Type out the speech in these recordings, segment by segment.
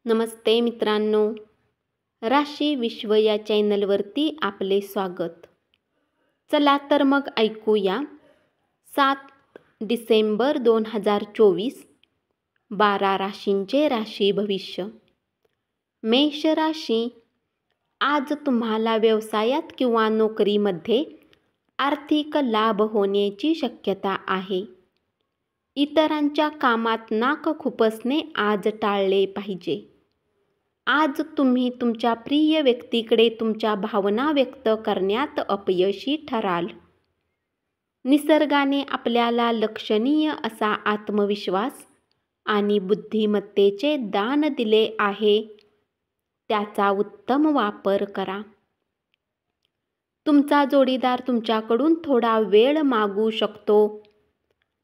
नमस्ते मित्रांनो, राशी विश्व या चॅनलवरती आपले स्वागत. चला तर मग ऐकूया 7 डिसेंबर 2024 12 राशींचे राशी भविष्य. मेष राशी, आज तुम्हाला व्यवसायात किंवा नोकरीमध्ये आर्थिक लाभ होण्याची शक्यता आहे. इतरांच्या कामात नाक खुपसणे आज टाळले पाहिजे. आज तुम्ही तुमच्या प्रिय व्यक्तीकडे तुमच्या भावना व्यक्त करण्यात अपयशी ठराल. निसर्गाने आपल्याला लक्षणीय असा आत्मविश्वास आणि बुद्धिमत्तेचे दान दिले आहे. त्याचा उत्तम वापर करा. तुमचा जोडीदार तुमच्याकडून थोडा वेळ मागू शकतो,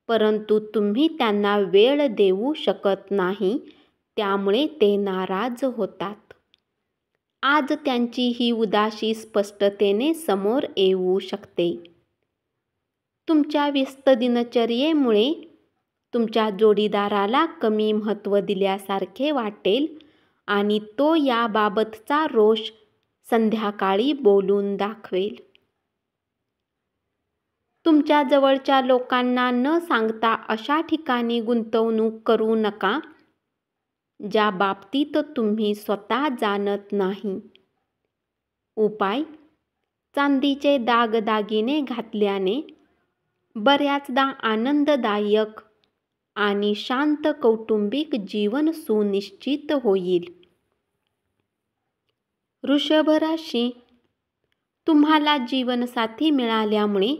परंतु तुम्ही त्यांना वेळ देऊ शकत नाही, त्यामुळे ते नाराज होतात. आज त्यांची ही उदासी स्पष्टतेने समोर येऊ शकते. तुमच्या व्यस्त दिनचर्येमुळे तुमच्या जोडीदाराला कमी महत्त्व दिल्यासारखे वाटेल आणि तो याबाबतचा रोष संध्याकाळी बोलून दाखवेल. तुमच्या जवळच्या लोकांना न सांगता अशा ठिकाणी गुंतवणूक करू नका ज्या बाबतीत तुम्ही स्वतः जाणत नाही. उपाय: चांदीचे दागदागिने घातल्याने बऱ्याचदा आनंददायक आणि शांत कौटुंबिक जीवन सुनिश्चित होईल. वृषभ राशी, तुम्हाला जीवनसाथी मिळाल्यामुळे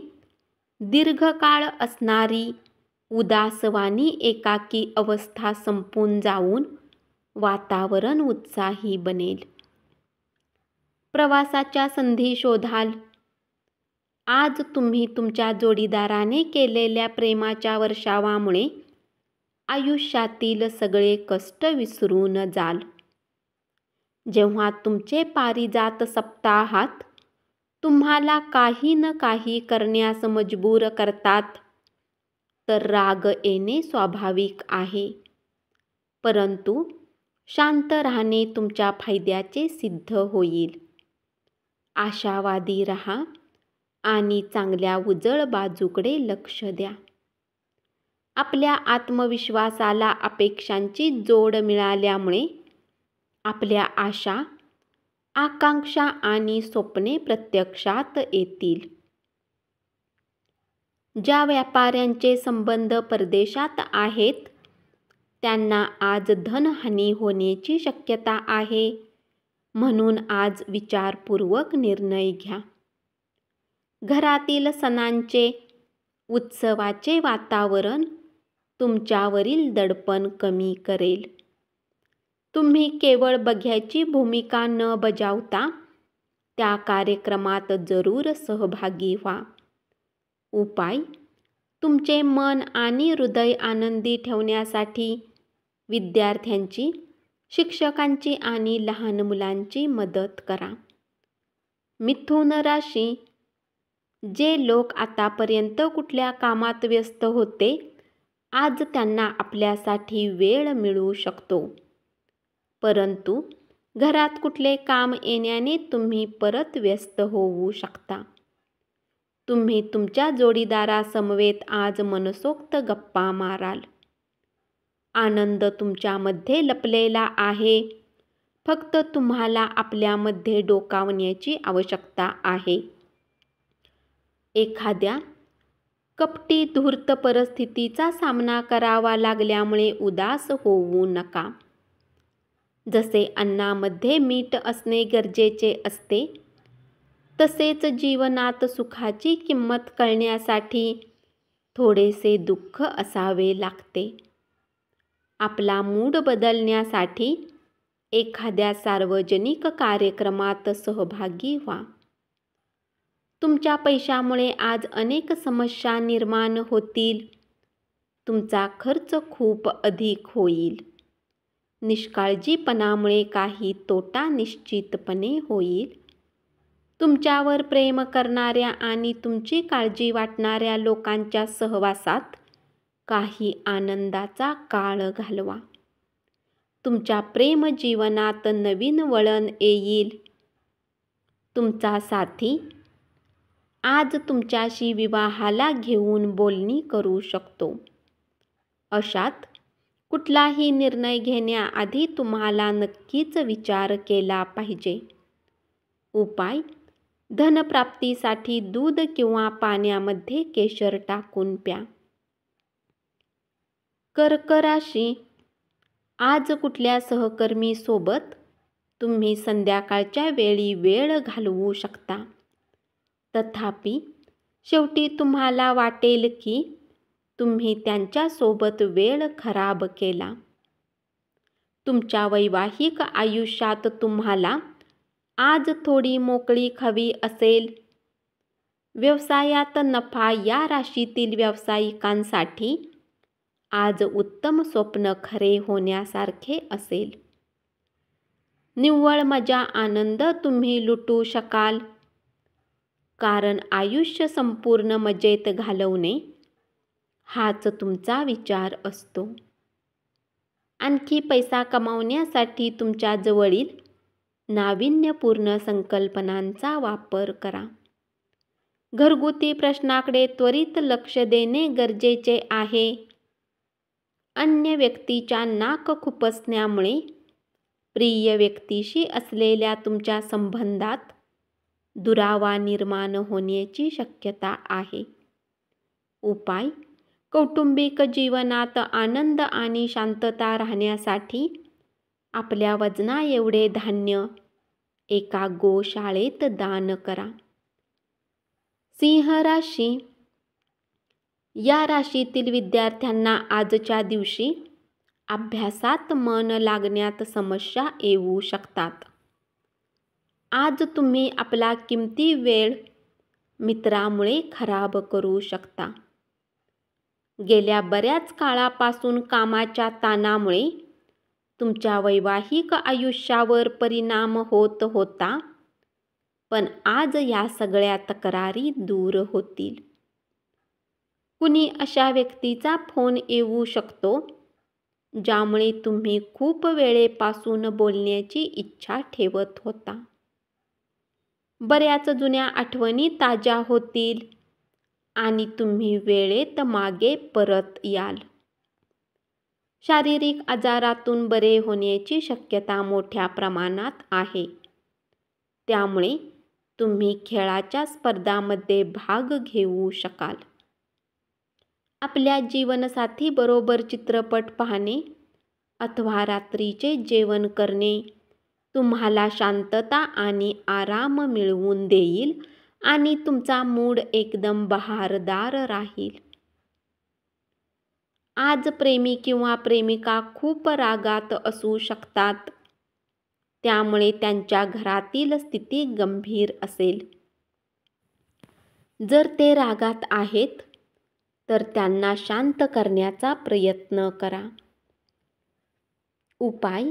दीर्घकाळ असणारी उदासवाणी एकाकी अवस्था संपून जाऊन वातावरण उत्साही बनेल. प्रवासाच्या संधी शोधाल. आज तुम्ही तुमच्या जोडीदाराने केलेल्या प्रेमाच्या वर्षावामुळे आयुष्यातील सगळे कष्ट विसरून जाल. जेव्हा तुमचे पारिजात सप्ताहात तुम्हाला काही न काही करण्यास मजबूर करतात, तर राग येणे स्वाभाविक आहे, परंतु शांत राहणे तुमच्या फायद्याचे सिद्ध होईल. आशावादी रहा आणि चांगल्या उजळ बाजूकडे लक्ष द्या. आपल्या आत्मविश्वासाला अपेक्षांची जोड मिळाल्यामुळे आपल्या आशा, आकांक्षा आणि स्वप्ने प्रत्यक्षात येतील. ज्या व्यापाऱ्यांचे संबंध परदेशात आहेत, त्यांना आज धनहानी होण्याची शक्यता आहे, म्हणून आज विचारपूर्वक निर्णय घ्या. घरातील सणांचे, उत्सवाचे वातावरण तुमच्यावरील दडपण कमी करेल. तुम्ही केवळ बघ्याची भूमिका न बजावता त्या कार्यक्रमात जरूर सहभागी व्हा. उपाय: तुमचे मन आणि हृदय आनंदी ठेवण्यासाठी विद्यार्थ्यांची, शिक्षकांची आणि लहान मुलांची मदत करा. मिथुन राशी, जे लोक आतापर्यंत कुठल्या कामात व्यस्त होते, आज त्यांना आपल्यासाठी वेळ मिळू शकतो, परंतु घरात कुठले काम येण्याने तुम्ही परत व्यस्त होऊ शकता. तुम्ही तुमच्या जोडीदारासमवेत आज मनसोक्त गप्पा माराल. आनंद तुमच्यामध्ये लपलेला आहे, फक्त तुम्हाला आपल्यामध्ये डोकावण्याची आवश्यकता आहे. एखाद्या कपटी धूर्त परिस्थितीचा सामना करावा लागल्यामुळे उदास होऊ नका. जसे अन्नामध्ये मीठ असणे गरजेचे असते, तसेच जीवनात सुखाची किंमत कळण्यासाठी थोडेसे दुःख असावे लागते. आपला मूड बदलण्यासाठी एखाद्या सार्वजनिक कार्यक्रमात सहभागी व्हा. तुमच्या पैशामुळे आज अनेक समस्या निर्माण होतील. तुमचा खर्च खूप अधिक होईल. निष्काळजीपणामुळे काही तोटा निश्चितपणे होईल. तुमच्यावर प्रेम करणाऱ्या आणि तुमची काळजी वाटणाऱ्या लोकांच्या सहवासात काही आनंदाचा काळ घालवा. तुमच्या प्रेम जीवनात नवीन वळण येईल. तुमचा साथी आज तुमच्याशी विवाहाला घेऊन बोलणी करू शकतो. अशात कुठलाही निर्णय घेण्याआधी तुम्हाला नक्कीच विचार केला पाहिजे. उपाय: धनप्राप्तीसाठी दूध किंवा पाण्यामध्ये केशर टाकून प्या. कर्क राशी, आज कुठल्या सहकर्मी सोबत तुम्ही संध्याकाळच्या वेळी वेळ घालवू शकता. तथापि शेवटी तुम्हाला वाटेल की तुम्ही त्यांच्यासोबत वेळ खराब केला. तुमच्या वैवाहिक आयुष्यात तुम्हाला आज थोडी मोकळीक हवी असेल. व्यवसायात नफा, या राशीतील व्यावसायिकांसाठी आज उत्तम स्वप्न खरे होण्यासारखे असेल. निव्वळ मजा आनंद तुम्ही लुटू शकाल, कारण आयुष्य संपूर्ण मजेत घालवणे हाच तुमचा विचार असतो. आणखी पैसा कमावण्यासाठी तुमच्या जवळील नाविन्यपूर्ण संकल्पनांचा वापर करा. घरगुती प्रश्नाकडे त्वरित लक्ष देणे गरजेचे आहे. अन्य व्यक्तीच्या नाक खुपसण्यामुळे प्रिय व्यक्तीशी असलेल्या तुमच्या संबंधात दुरावा निर्माण होण्याची शक्यता आहे. उपाय: कौटुंबिक जीवनात आनंद आणि शांतता राहण्यासाठी आपल्या वजनाएवढे धान्य एका गोशाळेत दान करा. सिंह राशी, या राशीतील विद्यार्थ्यांना आजच्या दिवशी अभ्यासात मन लागण्यात समस्या येऊ शकतात. आज तुम्ही आपला किमती वेळ मित्रामुळे खराब करू शकता. गेल्या बऱ्याच काळापासून कामाच्या ताणामुळे तुमच्या वैवाहिक आयुष्यावर परिणाम होत होता, पण आज या सगळ्या तक्रारी दूर होतील. कुणी अशा व्यक्तीचा फोन येऊ शकतो ज्यामुळे तुम्ही खूप वेळेपासून बोलण्याची इच्छा ठेवत होता. बऱ्याच जुन्या आठवणी ताज्या होतील आणि तुम्ही वेळेत मागे परत याल. शारीरिक आजारातून बरे होण्याची शक्यता मोठ्या प्रमाणात आहे. त्यामुळे तुम्ही खेळाच्या स्पर्धांमध्ये भाग घेऊ शकाल. आपल्या जीवनसाथीबरोबर चित्रपट पाहणे अथवा रात्रीचे जेवण करणे तुम्हाला शांतता आणि आराम मिळवून देईल आणि तुमचा मूड एकदम बहारदार राहील. आज प्रेमी किंवा प्रेमिका खूप रागात असू शकतात, त्यामुळे त्यांच्या घरातील स्थिती गंभीर असेल. जर ते रागात आहेत तर त्यांना शांत करण्याचा प्रयत्न करा. उपाय: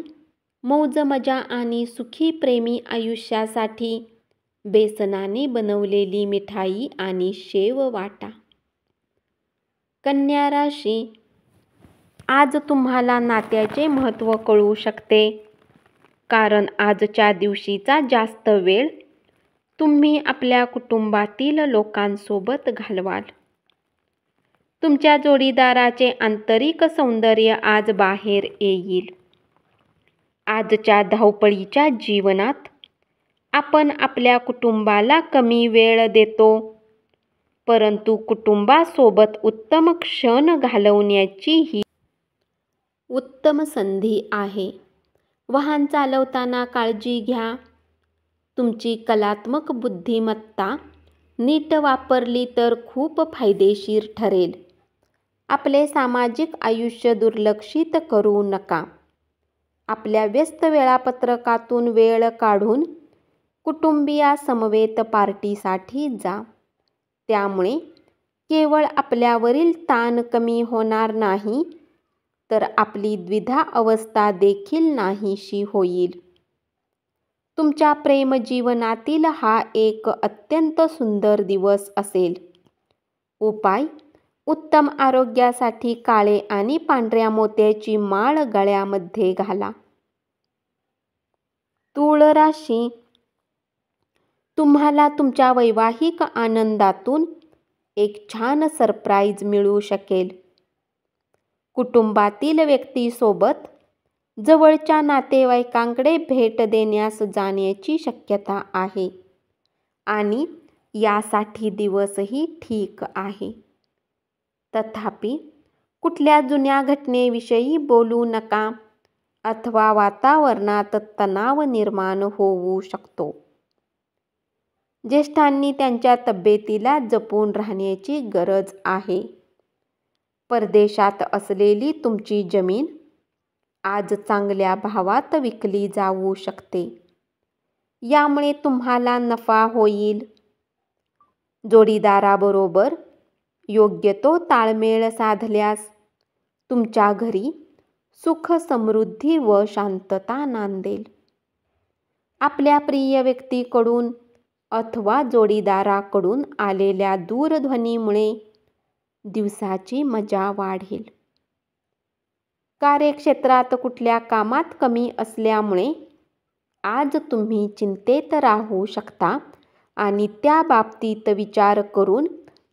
मौज मजा आणि सुखी प्रेमी आयुष्यासाठी बेसनाने बनवलेली मिठाई आणि शेव वाटा. कन्या राशी, आज तुम्हाला नात्याचे महत्त्व कळू शकते, कारण आजच्या दिवशीचा जास्त वेळ तुम्ही आपल्या कुटुंबातील लोकांसोबत घालवाल. तुमच्या जोडीदाराचे आंतरिक सौंदर्य आज बाहेर येईल. आजच्या धावपळीच्या जीवनात आपण आपल्या कुटुंबाला कमी वेळ देतो, परंतु कुटुंबासोबत उत्तम क्षण घालवण्याची ही उत्तम संधी आहे. वाहन चालवताना काळजी घ्या. तुमची कलात्मक बुद्धिमत्ता नीट वापरली तर खूप फायदेशीर ठरेल. आपले सामाजिक आयुष्य दुर्लक्षित करू नका. आपल्या व्यस्त वेळापत्रकातून वेळ काढून कुटुंबियासमवेत पार्टीसाठी जा. त्यामुळे केवळ आपल्यावरील ताण कमी होणार नाही, तर आपली द्विधा अवस्था देखील नाहीशी होईल. तुमच्या प्रेमजीवनातील हा एक अत्यंत सुंदर दिवस असेल. उपाय: उत्तम आरोग्यासाठी काळे आणि पांढऱ्या मोत्याची माळ गळ्यामध्ये घाला. तूळ राशी, तुम्हाला तुमच्या वैवाहिक आनंदातून एक छान सरप्राईज मिळू शकेल. कुटुंबातील व्यक्तीसोबत जवळच्या नातेवाईकांकडे भेट देण्यास जाण्याची शक्यता आहे आणि यासाठी दिवसही ठीक आहे. तथापि, कुठल्या जुन्या घटनेविषयी बोलू नका अथवा वातावरणात तणाव निर्माण होऊ शकतो. ज्येष्ठांनी त्यांच्या तब्येतीला जपून राहण्याची गरज आहे. परदेशात असलेली तुमची जमीन आज चांगल्या भावात विकली जाऊ शकते. यामुळे तुम्हाला नफा होईल. जोडीदाराबरोबर योग्य तो ताळमेळ साधल्यास तुमच्या घरी सुख, समृद्धी व शांतता नांदेल. आपल्या प्रिय व्यक्तीकडून अथवा जोडीदाराकडून आलेल्या दूरध्वनीमुळे दिवसाची मजा वाढेल. कार्यक्षेत्रात कुठल्या कामात कमी असल्यामुळे आज तुम्ही चिंतेत राहू शकता आणि त्या बाबतीत विचार करून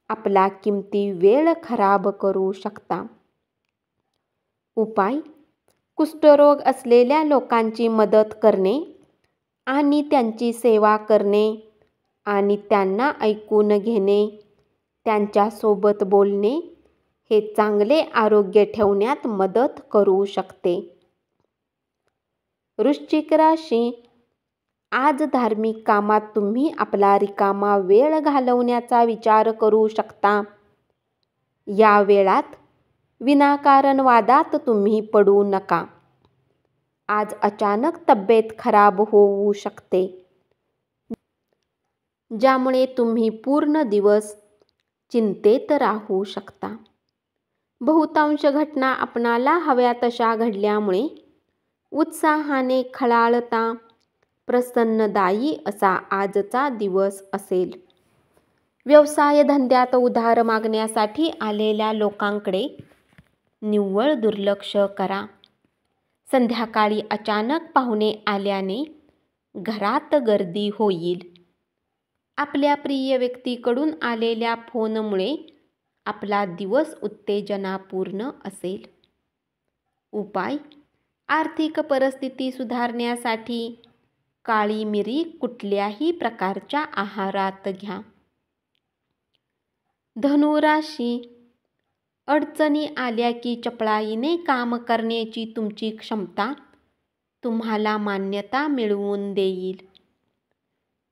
आपला किमती वेळ खराब करू शकता. उपाय: कुष्ठरोग असलेल्या लोकांची मदत करणे आणि त्यांची सेवा करणे आणि त्यांना ऐकून घेणे, त्यांच्यासोबत बोलणे हे चांगले आरोग्य ठेवण्यात मदत करू शकते. वृश्चिक राशी, आज धार्मिक कामात तुम्ही आपला रिकामा वेळ घालवण्याचा विचार करू शकता. या वेळात विनाकारण वादात तुम्ही पडू नका. आज अचानक तब्येत खराब होऊ शकते, ज्यामुळे तुम्ही पूर्ण दिवस चिंतेत राहू शकता. बहुतांश घटना आपणाला हव्या तशा घडल्यामुळे उत्साहाने खळाळता प्रसन्नदायी असा आजचा दिवस असेल. व्यवसाय धंद्यात उधार मागण्यासाठी आलेल्या लोकांकडे निव्वळ दुर्लक्ष करा. संध्याकाळी अचानक पाहुणे आल्याने घरात गर्दी होईल. आपल्या प्रिय व्यक्तीकडून आलेल्या फोनमुळे आपला दिवस उत्तेजनापूर्ण असेल. उपाय: आर्थिक परिस्थिती सुधारण्यासाठी काळी मिरी कुठल्याही प्रकारच्या आहारात घ्या. धनु राशी, अडचणी आल्या की चपळाईने काम करण्याची तुमची क्षमता तुम्हाला मान्यता मिळवून देईल.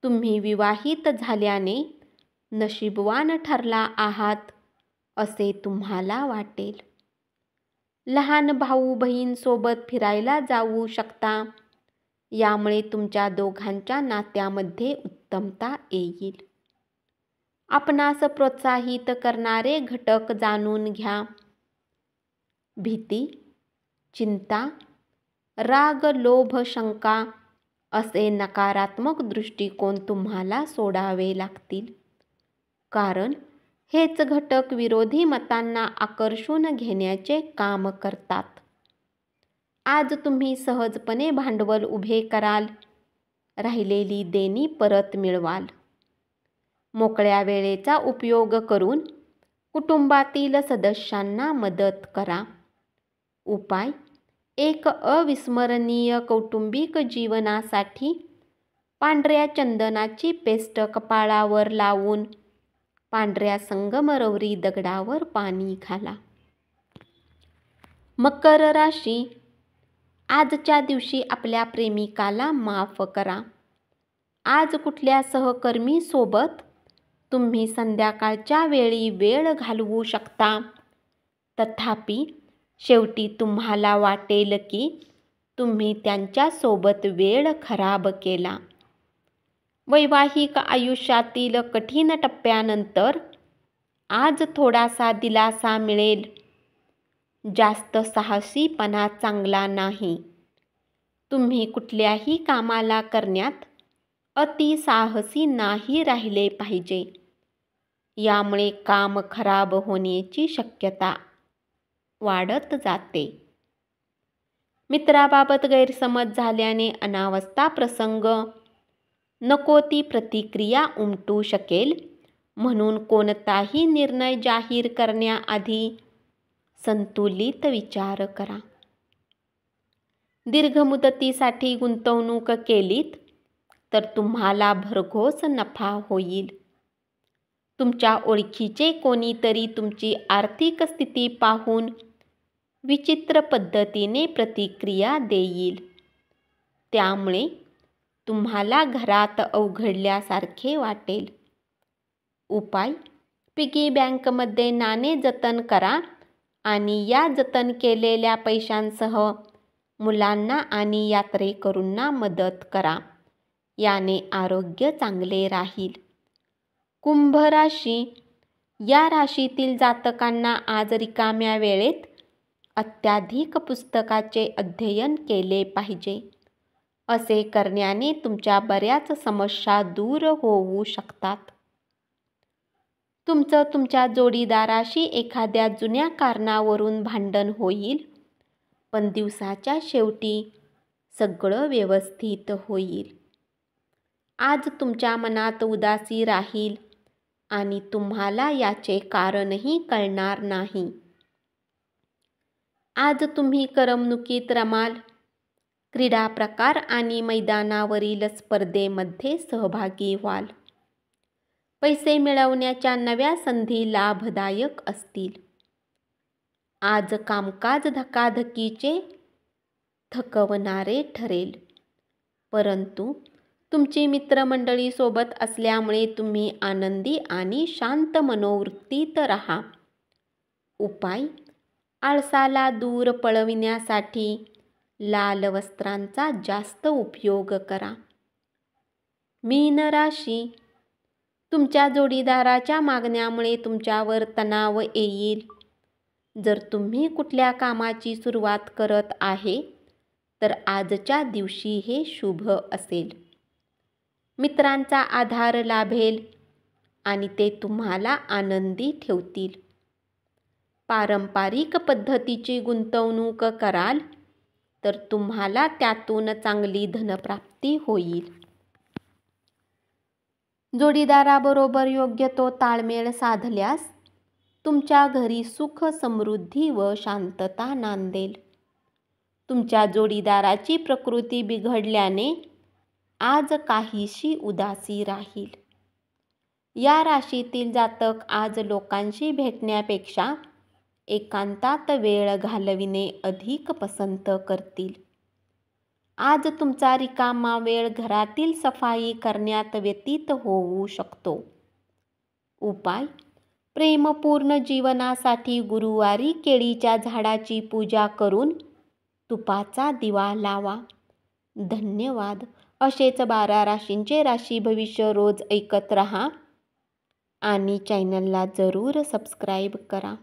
तुम्ही विवाहित झाल्याने नशीबवान ठरला आहात असे तुम्हाला वाटेल. लहान भाऊ बहीणसोबत फिरायला जाऊ शकता. यामुळे तुमच्या दोघांच्या नात्यामध्ये उत्तमता येईल. आपणास प्रोत्साहित करणारे घटक जाणून घ्या. भीती, चिंता, राग, लोभ, शंका असे नकारात्मक दृष्टिकोन तुम्हाला सोडावे लागतील, कारण हेच घटक विरोधी मतांना आकर्षून घेण्याचे काम करतात. आज तुम्ही सहजपणे भांडवल उभे कराल. राहिलेली देणी परत मिळवाल. मोकळ्या वेळेचा उपयोग करून कुटुंबातील सदस्यांना मदत करा. उपाय: एक अविस्मरणीय कौटुंबिक जीवनासाठी पांढऱ्या चंदनाची पेस्ट कपाळावर लावून पांढऱ्या संगमरवरी दगडावर पाणी घाला. मकर राशी, आजच्या दिवशी आपल्या प्रेमिकाला माफ करा. आज कुठल्या सहकर्मीसोबत तुम्ही संध्याकाळच्या वेळी वेळ घालवू शकता. तथापि, शेवटी तुम्हाला वाटेल की तुम्ही त्यांच्यासोबत वेळ खराब केला. वैवाहिक आयुष्यातील कठीण टप्प्यानंतर आज थोडासा दिलासा मिळेल. जास्त साहसीपणा चांगला नाही. तुम्ही कुठल्याही कामाला करण्यात अतिसाहसी नाही राहिले पाहिजे. यामुळे काम खराब होण्याची शक्यता वाढत जाते. मित्राबाबत गैरसमज झाल्याने अनावस्था प्रसंग नको ती प्रतिक्रिया उमटू शकेल. म्हणून कोणताही निर्णय जाहीर करण्याआधी संतुलित विचार करा. दीर्घ मुदतीसाठी गुंतवणूक केलीत तर तुम्हाला भरघोस नफा होईल. तुमच्या ओळखीचे कोणीतरी तुमची आर्थिक स्थिती पाहून विचित्र पद्धतीने प्रतिक्रिया देईल. त्यामुळे तुम्हाला घरात अवघडल्यासारखे वाटेल. उपाय: पिगी बँकमध्ये नाणे जतन करा आणि या जतन केलेल्या पैशांसह मुलांना आणि यात्रेकरूंना मदत करा. याने आरोग्य चांगले राहील. कुंभ राशी. या राशीतील जातकांना आज रिकाम्या वेळेत अत्याधिक पुस्तकाचे अध्ययन केले पाहिजे. असे करण्याने तुमच्या बऱ्याच समस्या दूर होऊ शकतात. तुमच्या जोडीदाराशी एखाद्या जुन्या कारणावरून भांडण होईल, पण दिवसाच्या शेवटी सगळं व्यवस्थित होईल. आज तुमच्या मनात उदासी राहील आणि तुम्हाला याचे कारणही कळणार नाही. आज तुम्ही करमणुकीत रमाल. क्रीडा प्रकार आणि मैदानावरील स्पर्धेमध्ये सहभागी व्हाल. पैसे मिळवण्याच्या नव्या संधी लाभदायक असतील. आज कामकाज धकाधकीचे थकवणारे ठरेल, परंतु तुमची मित्रमंडळी सोबत असल्यामुळे तुम्ही आनंदी आणि शांत मनोवृत्तीत राहा. उपाय: आळसाला दूर पळविण्यासाठी लाल वस्त्रांचा जास्त उपयोग करा. मीन राशी. तुमच्या जोडीदाराच्या मागण्यामुळे तुमच्यावर तणाव येईल. जर तुम्ही कुठल्या कामाची सुरुवात करत आहे तर आजच्या दिवशी हे शुभ असेल. मित्रांचा आधार लाभेल आणि ते तुम्हाला आनंदी ठेवतील. पारंपरिक पद्धतीची गुंतवणूक कराल तर तुम्हाला त्यातून चांगली धनप्राप्ती होईल. जोडीदाराबरोबर योग्य तो ताळमेळ साधल्यास तुमच्या घरी सुख, समृद्धी व शांतता नांदेल. तुमच्या जोडीदाराची प्रकृती बिघडल्याने आज काहीशी उदासी राहील. या राशीतील जातक आज लोकांशी भेटण्यापेक्षा एकांतात वेळ घालविणे अधिक पसंत करतील. आज तुमचा रिकामा वेळ घरातील सफाई करण्यात व्यतीत होऊ शकतो. उपाय: प्रेमपूर्ण जीवनासाठी गुरुवारी केळीच्या झाडाची पूजा करून तुपाचा दिवा लावा. धन्यवाद. असेच 12 राशींचे राशी भविष्य रोज ऐकत रहा आणि चॅनलला जरूर सबस्क्राईब करा.